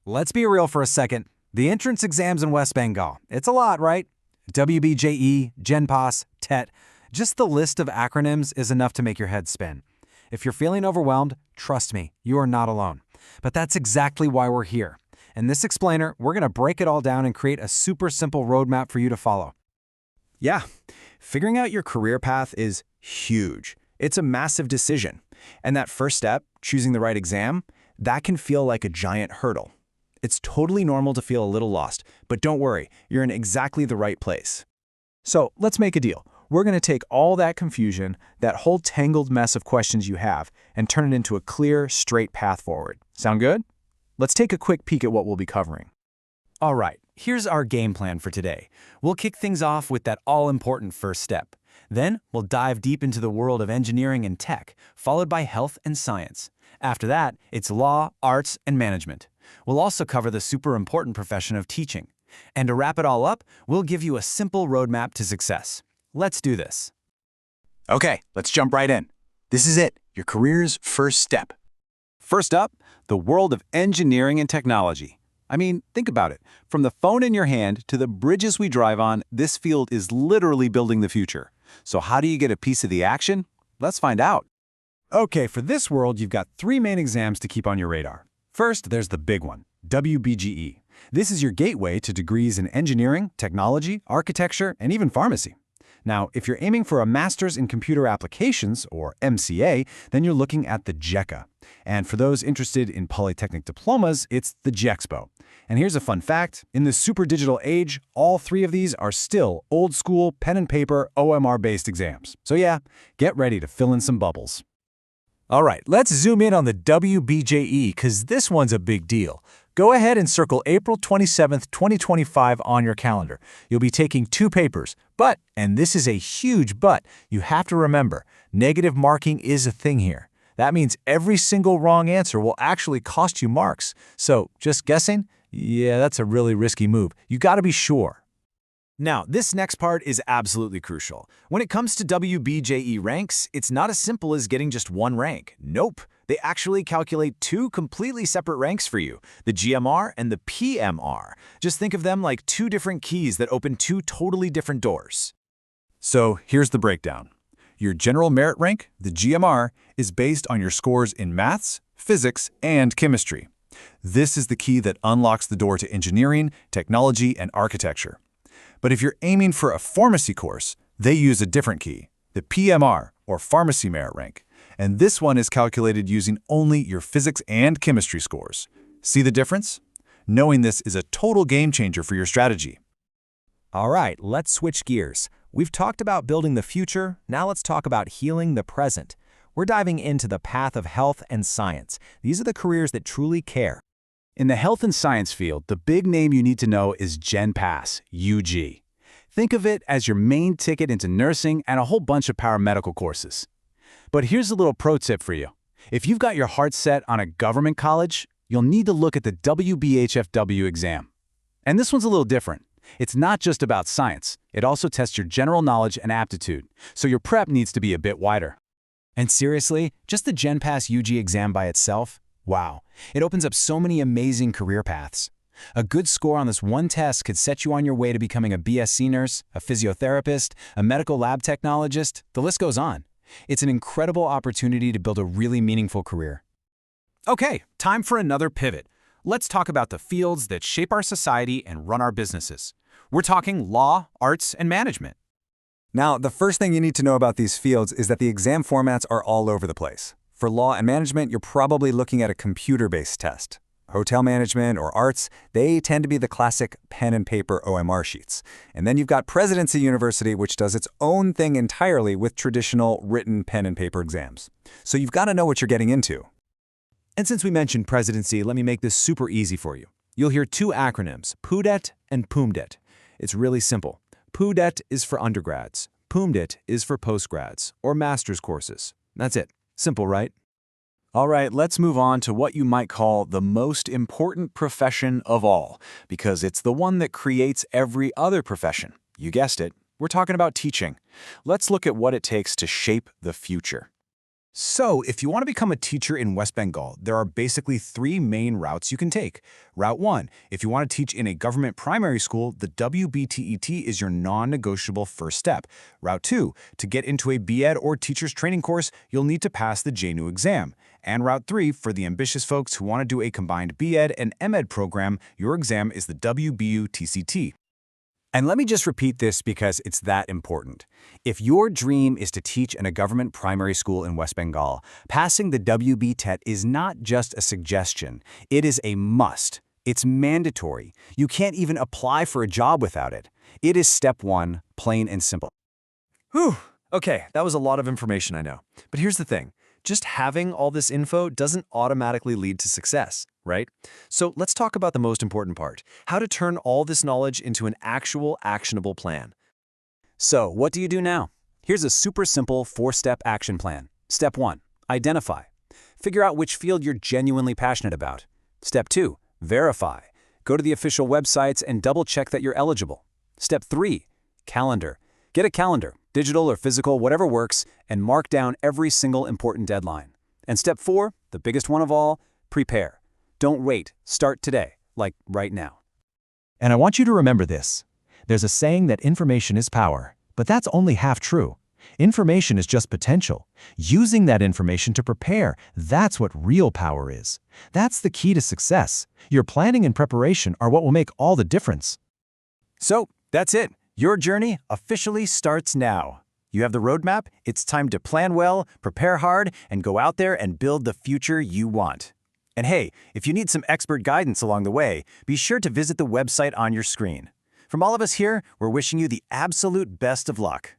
Let's be real for a second. The entrance exams in West Bengal, it's a lot, right? WBJE, GenPass, TET. Just the list of acronyms is enough to make your head spin. If you're feeling overwhelmed, trust me, you are not alone. But that's exactly why we're here. In this explainer, we're going to break it all down and create a super simple roadmap for you to follow. Yeah, figuring out your career path is huge. It's a massive decision. And that first step, choosing the right exam, that can feel like a giant hurdle. It's totally normal to feel a little lost, but don't worry, you're in exactly the right place. So let's make a deal. We're going to take all that confusion, that whole tangled mess of questions you have, and turn it into a clear, straight path forward. Sound good? Let's take a quick peek at what we'll be covering. All right, here's our game plan for today. We'll kick things off with that all-important first step. Then we'll dive deep into the world of engineering and tech, followed by health and science. After that, it's law, arts, and management. We'll also cover the super important profession of teaching. And to wrap it all up, we'll give you a simple roadmap to success. Let's do this. Okay, let's jump right in. This is it, your career's first step. First up, the world of engineering and technology. I mean, think about it. From the phone in your hand to the bridges we drive on, this field is literally building the future. So how do you get a piece of the action? Let's find out. Okay, for this world, you've got three main exams to keep on your radar. First, there's the big one, WBGE. This is your gateway to degrees in engineering, technology, architecture, and even pharmacy. Now, if you're aiming for a Master's in Computer Applications, or MCA, then you're looking at the JECA. And for those interested in polytechnic diplomas, it's the JEXPO. And here's a fun fact. In the super digital age, all three of these are still old-school, pen and paper, OMR-based exams. So yeah, get ready to fill in some bubbles. All right, let's zoom in on the WBJE, because this one's a big deal. Go ahead and circle April 27th, 2025 on your calendar. You'll be taking two papers, but, and this is a huge but, you have to remember, negative marking is a thing here. That means every single wrong answer will actually cost you marks. So, just guessing? Yeah, that's a really risky move. You gotta be sure. Now, this next part is absolutely crucial. When it comes to WBJE ranks, it's not as simple as getting just one rank. Nope. They actually calculate two completely separate ranks for you, the GMR and the PMR. Just think of them like two different keys that open two totally different doors. So here's the breakdown. Your general merit rank, the GMR, is based on your scores in maths, physics, and chemistry. This is the key that unlocks the door to engineering, technology, and architecture. But if you're aiming for a pharmacy course, they use a different key, the PMR, or Pharmacy Merit Rank. And this one is calculated using only your physics and chemistry scores. See the difference? Knowing this is a total game changer for your strategy. All right, let's switch gears. We've talked about building the future, now let's talk about healing the present. We're diving into the path of health and science. These are the careers that truly care. In the health and science field, the big name you need to know is GenPass, UG. Think of it as your main ticket into nursing and a whole bunch of paramedical courses. But here's a little pro tip for you. If you've got your heart set on a government college, you'll need to look at the WBHFW exam. And this one's a little different. It's not just about science. It also tests your general knowledge and aptitude, so your prep needs to be a bit wider. And seriously, just the GenPass UG exam by itself? Wow, it opens up so many amazing career paths. A good score on this one test could set you on your way to becoming a BSc nurse, a physiotherapist, a medical lab technologist, the list goes on. It's an incredible opportunity to build a really meaningful career. Okay, time for another pivot. Let's talk about the fields that shape our society and run our businesses. We're talking law, arts, and management. Now, the first thing you need to know about these fields is that the exam formats are all over the place. For law and management, you're probably looking at a computer-based test. Hotel management or arts, they tend to be the classic pen and paper OMR sheets. And then you've got Presidency University, which does its own thing entirely with traditional written pen and paper exams. So you've got to know what you're getting into. And since we mentioned presidency, let me make this super easy for you. You'll hear two acronyms, PUDET and PUMDET. It's really simple. PUDET is for undergrads. PUMDET is for postgrads or master's courses. That's it. Simple, right? All right, let's move on to what you might call the most important profession of all, because it's the one that creates every other profession. You guessed it, we're talking about teaching. Let's look at what it takes to shape the future. So, if you want to become a teacher in West Bengal, there are basically 3 main routes you can take. Route 1, if you want to teach in a government primary school, the WBTET is your non-negotiable first step. Route 2, to get into a BEd or teacher's training course, you'll need to pass the JNU exam. And Route 3, for the ambitious folks who want to do a combined BEd and MEd program, your exam is the WBU-TCT. And let me just repeat this because it's that important. If your dream is to teach in a government primary school in West Bengal, passing the WB-TET is not just a suggestion. It is a must. It's mandatory. You can't even apply for a job without it. It is step 1, plain and simple. Whew. Okay, that was a lot of information, I know. But here's the thing. Just having all this info doesn't automatically lead to success, right? So let's talk about the most important part, how to turn all this knowledge into an actual actionable plan. So, what do you do now? Here's a super simple 4-step action plan. Step 1, identify. Figure out which field you're genuinely passionate about. Step 2, verify. Go to the official websites and double-check that you're eligible. Step 3, calendar. Get a calendar, digital or physical, whatever works, and mark down every single important deadline. And step 4, the biggest one of all, prepare. Don't wait. Start today, like right now. And I want you to remember this. There's a saying that information is power, but that's only half true. Information is just potential. Using that information to prepare, that's what real power is. That's the key to success. Your planning and preparation are what will make all the difference. So, that's it. Your journey officially starts now. You have the roadmap. It's time to plan well, prepare hard, and go out there and build the future you want. And hey, if you need some expert guidance along the way, be sure to visit the website on your screen. From all of us here, we're wishing you the absolute best of luck.